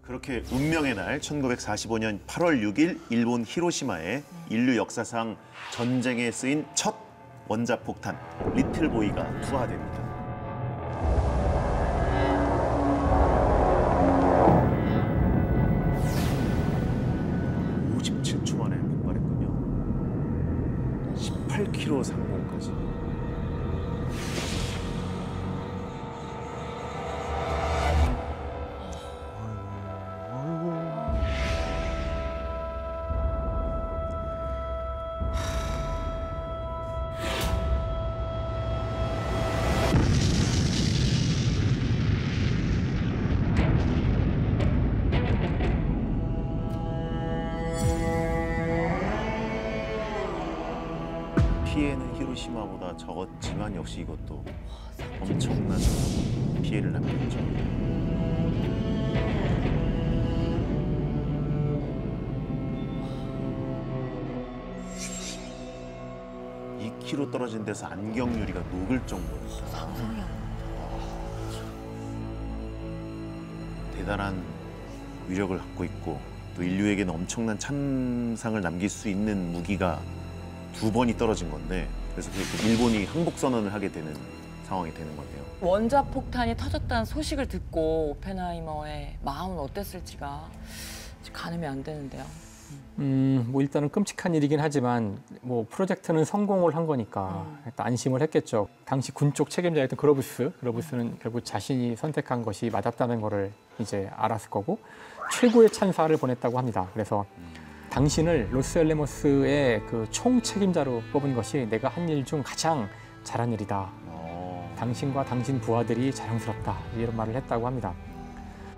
그렇게 운명의 날 1945년 8월 6일 일본 히로시마에 인류 역사상 전쟁에 쓰인 첫 원자폭탄 리틀보이가 투하됩니다. (57초) 만에 폭발했군요. 18km 상공까지. 피해는 히로시마보다 적었지만 역시 이것도 엄청난 피해를 남겼죠. (2km) 떨어진 데서 안경 유리가 녹을 정도입니다. 상상이 안 대단한 위력을 갖고 있고 또 인류에게는 엄청난 참상을 남길 수 있는 무기가 2번이 떨어진 건데, 그래서 일본이 항복 선언을 하게 되는 상황이 되는 건데요. 원자폭탄이 터졌다는 소식을 듣고 오펜하이머의 마음은 어땠을지가 가늠이 안 되는데요. 뭐 일단은 끔찍한 일이긴 하지만 뭐 프로젝트는 성공을 한 거니까 일단 안심을 했겠죠. 당시 군 쪽 책임자였던 그러부스는 결국 자신이 선택한 것이 맞았다는 거를 이제 알았을 거고 최고의 찬사를 보냈다고 합니다. 그래서 당신을 로스알레모스의 그 총 책임자로 뽑은 것이 내가 한 일 중 가장 잘한 일이다. 당신과 당신 부하들이 자랑스럽다. 이런 말을 했다고 합니다.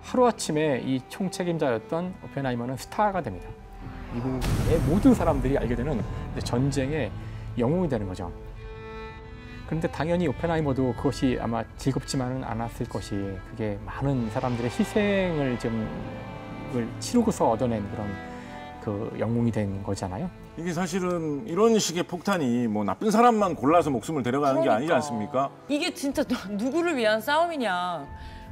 하루아침에 이 총 책임자였던 오펜하이머는 스타가 됩니다. 미국의 모든 사람들이 알게 되는 전쟁의 영웅이 되는 거죠. 그런데 당연히 오펜하이머도 그것이 아마 즐겁지만은 않았을 것이, 그게 많은 사람들의 희생을 좀 치르고서 얻어낸 그런 그 영웅이 된 거잖아요. 이게 사실은 이런 식의 폭탄이 뭐 나쁜 사람만 골라서 목숨을 데려가는 게 아니지 않습니까? 이게 진짜 누구를 위한 싸움이냐.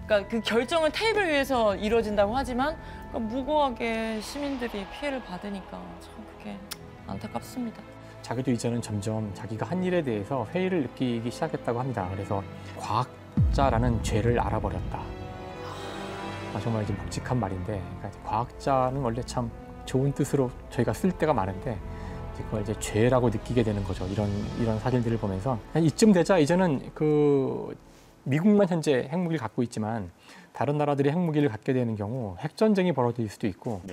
그러니까 그 결정은 테이블 위에서 이루어진다고 하지만 무고하게 시민들이 피해를 받으니까 참 그게 안타깝습니다. 자기도 이제는 점점 자기가 한 일에 대해서 회의를 느끼기 시작했다고 합니다. 그래서 과학자라는 죄를 알아버렸다. 정말 이제 묵직한 말인데, 그러니까 과학자는 원래 참 좋은 뜻으로 저희가 쓸 때가 많은데 그걸 이제 죄라고 느끼게 되는 거죠. 이런 사실들을 보면서 이쯤 되자 이제는 그 미국만 현재 핵무기를 갖고 있지만 다른 나라들이 핵무기를 갖게 되는 경우 핵전쟁이 벌어질 수도 있고,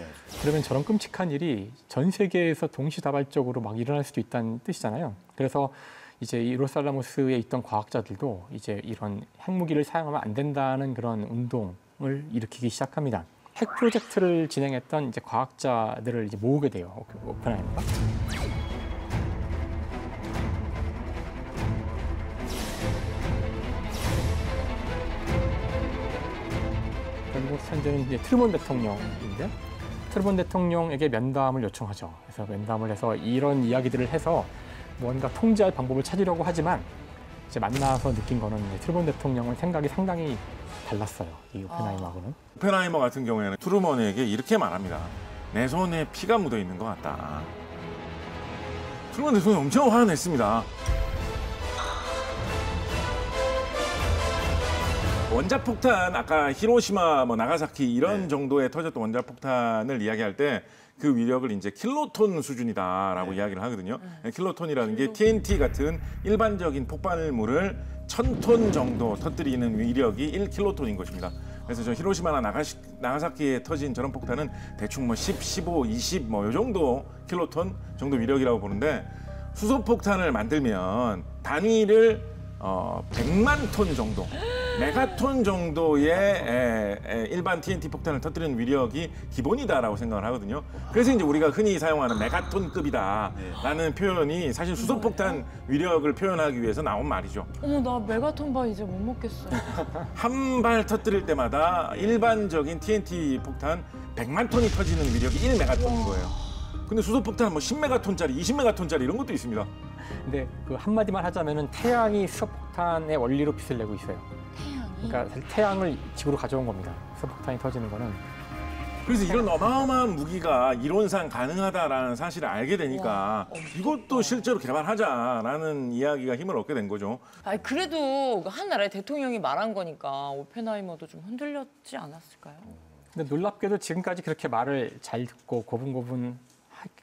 그러면 저런 끔찍한 일이 전 세계에서 동시다발적으로 막 일어날 수도 있다는 뜻이잖아요. 그래서 이제 이 로스알라모스에 있던 과학자들도 이제 이런 핵무기를 사용하면 안 된다는 그런 운동을 일으키기 시작합니다. 핵 프로젝트를 진행했던 이제 과학자들을 이제 모으게 돼요, 오펜하이머가. 그리고 현재는 이제 트루먼 대통령인데, 트루먼 대통령에게 면담을 요청하죠. 그래서 면담을 해서 이런 이야기들을 해서 뭔가 통제할 방법을 찾으려고 하지만 이제 만나서 느낀 거는 트루먼 대통령은 생각이 상당히 달랐어요, 이 오펜하이머하고는. 오펜하이머 같은 경우에는 트루먼에게 이렇게 말합니다. 내 손에 피가 묻어 있는 것 같다. 트루먼 대통령이 엄청 화가 냈습니다. 원자폭탄, 아까 히로시마, 나가사키 이런 정도에 터졌던 원자폭탄을 이야기할 때 그 위력을 이제 킬로톤 수준이다라고 이야기를 하거든요. 킬로톤이라는 게 TNT 같은 일반적인 폭발물을 1000톤 정도 터뜨리는 위력이 1킬로톤인 것입니다. 그래서 저 히로시마나 나가사키에 터진 저런 폭탄은 대충 10, 15, 20 요 정도 킬로톤 정도 위력이라고 보는데, 수소폭탄을 만들면 단위를 100만 톤 정도, 메가톤 정도의 일반 TNT 폭탄을 터뜨리는 위력이 기본이다라고 생각을 하거든요. 그래서 이제 우리가 흔히 사용하는 메가톤급이다라는 표현이 사실 수소폭탄 위력을 표현하기 위해서 나온 말이죠. 어머, 나 메가톤 바 이제 못 먹겠어. 한 발 터뜨릴 때마다 일반적인 TNT 폭탄 100만 톤이 터지는 위력이 1메가톤인 거예요. 근데 수소폭탄은 10메가톤짜리, 20메가톤짜리 이런 것도 있습니다. 근데 그 한마디만 하자면은 태양이 수소폭탄의 원리로 빛을 내고 있어요. 태양이? 그러니까 사실 태양을 지구로 가져온 겁니다. 수소폭탄이 터지는 거는. 그래서 이런 어마어마한 무기가 이론상 가능하다라는 사실을 알게 되니까 이것도 실제로 개발하자라는 이야기가 힘을 얻게 된 거죠. 아니 그래도 한 나라의 대통령이 말한 거니까 오펜하이머도 좀 흔들렸지 않았을까요? 근데 놀랍게도 지금까지 그렇게 말을 잘 듣고 고분고분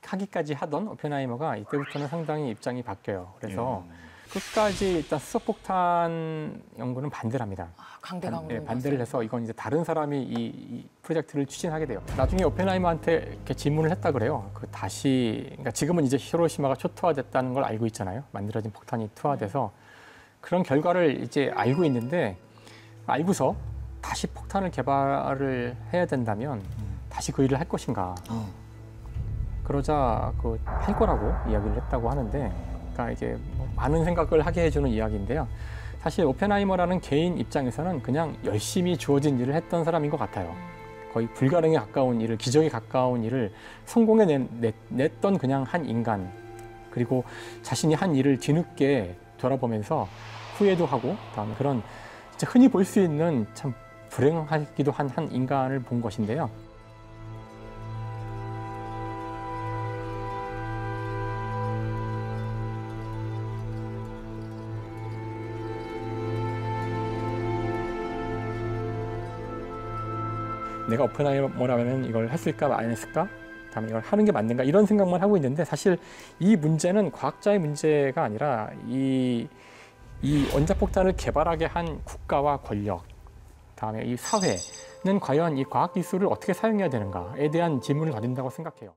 하기까지 하던 오펜하이머가 이때부터는 상당히 입장이 바뀌어요. 그래서 끝까지 일단 수소폭탄 연구는 반대를 합니다. 강대강으로 반대를 해서 이건 이제 다른 사람이 이 프로젝트를 추진하게 돼요. 나중에 오펜하이머한테 이렇게 질문을 했다 그래요. 그러니까 지금은 이제 히로시마가 초토화됐다는 걸 알고 있잖아요. 만들어진 폭탄이 투하돼서 그런 결과를 이제 알고 있는데 알고서 다시 폭탄을 개발을 해야 된다면 다시 그 일을 할 것인가. 그러자 할 거라고 이야기를 했다고 하는데, 그러니까 이제 뭐 많은 생각을 하게 해주는 이야기인데요. 사실 오펜하이머라는 개인 입장에서는 그냥 열심히 주어진 일을 했던 사람인 것 같아요. 거의 불가능에 가까운 일을, 기적에 가까운 일을 성공해 냈던 그냥 한 인간. 그리고 자신이 한 일을 뒤늦게 돌아보면서 후회도 하고, 그다음에 그런 진짜 흔히 볼 수 있는 참 불행하기도 한 인간을 본 것인데요. 내가 오펜하이머라면 이걸 했을까 안 했을까? 다음에 이걸 하는 게 맞는가? 이런 생각만 하고 있는데 사실 이 문제는 과학자의 문제가 아니라 이 원자폭탄을 개발하게 한 국가와 권력, 다음에 이 사회는 과연 이 과학기술을 어떻게 사용해야 되는가에 대한 질문을 가진다고 생각해요.